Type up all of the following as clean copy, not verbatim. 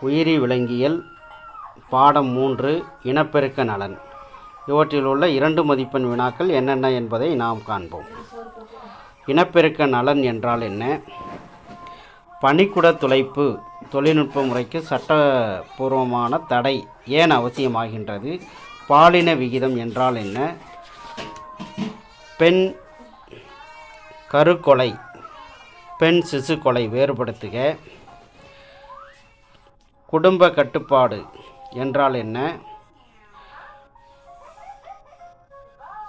உயிரி விலங்கியல் பாடம் 3 இனப்பெருக்க நலன். இவற்றில் உள்ள 2 மதிப்பெண் வினாக்கள் என்னென்ன என்பதை நாம் காண்போம். இனப்பெருக்க நலன் என்றால் என்ன? பனிக்குட துளைப்பு தொழில்நுட்ப முறைக்கு சட்டபூர்வமான தடை ஏன் அவசியமாகின்றது? பாலின விகிதம் என்றால் என்ன? பெண் கருக்கொலை பெண் சிசு கொலை வேறுபடுத்துக. குடும்ப கட்டுப்பாடு என்றால் என்ன?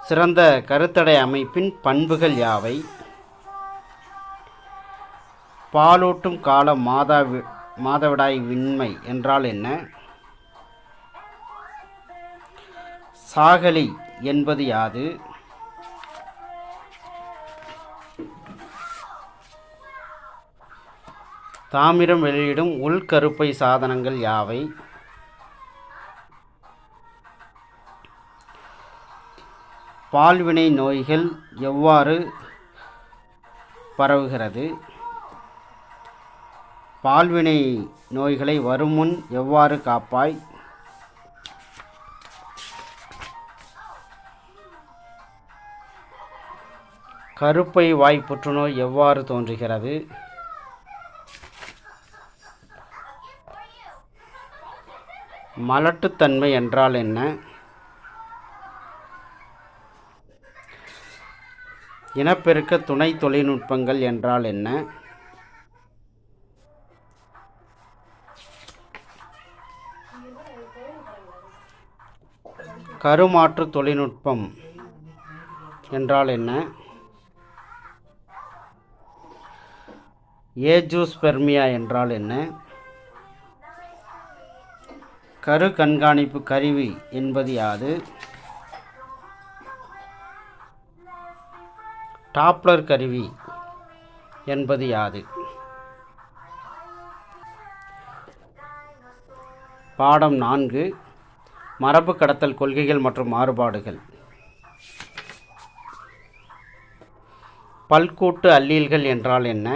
சிறந்த கருத்தடை அமைப்பின் பண்புகள் யாவை? பாலூட்டும் கால மாதவிடாய்வின்மை என்றால் என்ன? சாகலி என்பது யாது? தாமிரம் வெளியிடும் உள்கருப்பை சாதனங்கள் யாவை? பால்வினை நோய்கள் எவ்வாறு பரவுகிறது? பால்வினை நோய்களை வருமுன் எவ்வாறு காப்பாய்? கருப்பை வாய் புற்றுநோய் எவ்வாறு தோன்றுகிறது? மலட்டுத்தன்மை என்றால் என்ன? இனப்பெருக்க துணை தொழில்நுட்பங்கள் என்றால் என்ன? கருமாற்று தொழில்நுட்பம் என்றால் என்ன? ஏஜூஸ்பெர்மியா என்றால் என்ன? கரு கண்காணிப்பு கருவி என்பது யாது? டாப்ளர் கருவி என்பது யாது? பாடம் 4 மரபு கடத்தல் கொள்கைகள் மற்றும் மாறுபாடுகள். பல்கூட்டு அல்லீல்கள் என்றால் என்ன?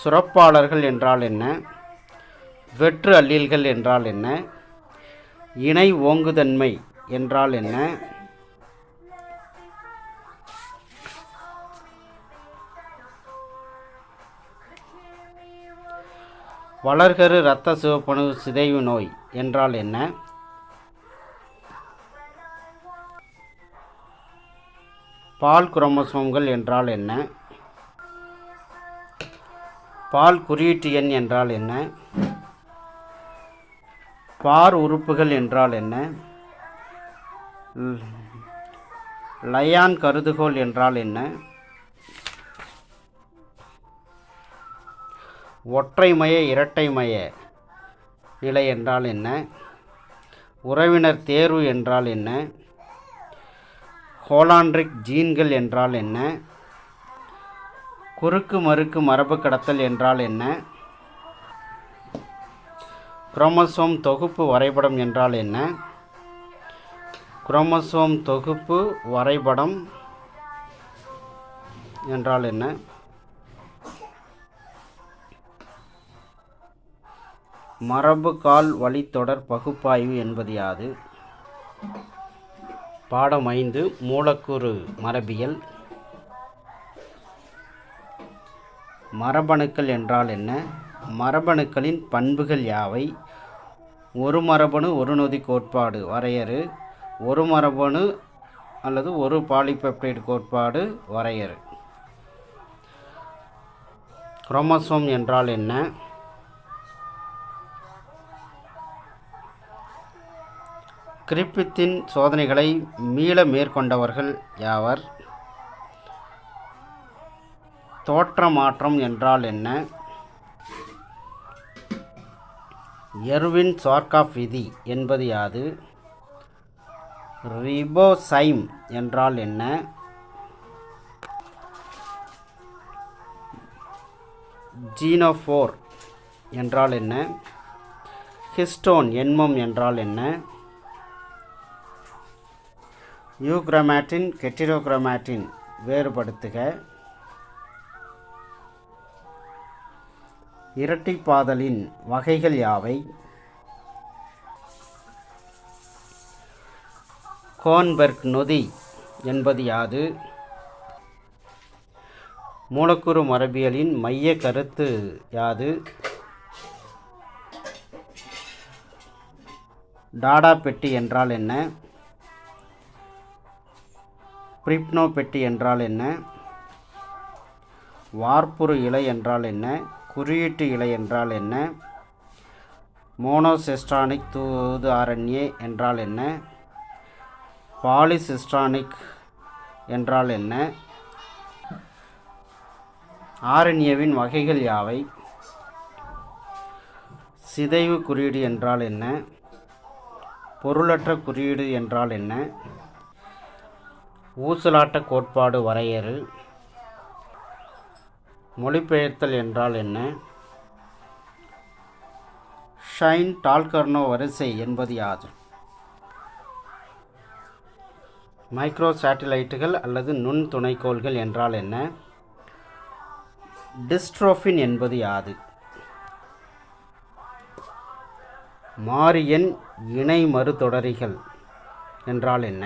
சுரப்பாளர்கள் என்றால் என்ன? வெற்று அல்லீல்கள் என்றால் என்ன? இணை ஓங்குதன்மை என்றால் என்ன? வளர்கரு இரத்த சிவப்பணு சிதைவு நோய் என்றால் என்ன? பால் குரோமோசோம்கள் என்றால் என்ன? பால் குறியீட்டு எண் என்றால் என்ன? பார் உறுப்புகள் என்றால் என்ன? லயான் கருதுகோள் என்றால் என்ன? ஒற்றைமய இரட்டைமய நிலை என்றால் என்ன? உறவினர் தேர்வு என்றால் என்ன? ஹோலாண்ட்ரிக் ஜீன்கள் என்றால் என்ன? குறுக்கு மறுக்கு மரபு கடத்தல் என்றால் என்ன? குரோமோசோம் தொகுப்பு வரைபடம் என்றால் என்ன? குரோமோசோம் தொகுப்பு வரைபடம் என்றால் என்ன? மரபு கால் வழித்தொடர் பகுப்பாய்வு என்பது யாது? பாடம் 5 மூலக்கூறு மரபியல். மரபணுக்கள் என்றால் என்ன? மரபணுக்களின் பண்புகள் யாவை? ஒரு மரபணு ஒரு நொதி கோட்பாடு வரையறு. ஒரு மரபணு அல்லது ஒரு பாலிபெப்டைடு கோட்பாடு வரையறு. குரோமோசோம் என்றால் என்ன? கிரிஃபித்தின் சோதனைகளை மீள மேற்கொண்டவர்கள் யாவர்? தோற்ற மாற்றம் என்றால் என்ன? எர்வின் சார்காஃப் விதி என்பது யாது? ரிபோசைம் என்றால் என்ன? ஜீனோஃபோர் என்றால் என்ன? ஹிஸ்டோன் எண்மம் என்றால் என்ன? யூக்ரோமாட்டின் ஹெட்டிரோக்ரோமாட்டின் வேறுபடுத்துக. இரட்டைப்பாதலின் வகைகள் யாவை? கோன்பெர்க் நொதி என்பது யாது? மூலக்கூறு மரபியலின் மைய கருத்து யாது? டாடா பெட்டி என்றால் என்ன? பிரிப்னோ பெட்டி என்றால் என்ன? வார்ப்புரு இலை என்றால் என்ன? குறியீட்டு இலை என்றால் என்ன? மோனோசிஸ்டானிக் தூது RNA என்றால் என்ன? பாலிசிஸ்டானிக் என்றால் என்ன? RNAவின் வகைகள் யாவை? சிதைவு குறியீடு என்றால் என்ன? பொருளற்ற குறியீடு என்றால் என்ன? ஊசலாட்ட கோட்பாடு வரையறு. மொழிபெயர்த்தல் என்றால் என்ன? ஷைன் டால்கர்னோ வரிசை என்பது யாது? மைக்ரோ சேட்டிலைட்டுகள் அல்லது நுண் துணைக்கோள்கள் என்றால் என்ன? டிஸ்ட்ரோஃபின் என்பது யாது? மாறியன் இணை மறுதொடரிகள் என்றால் என்ன?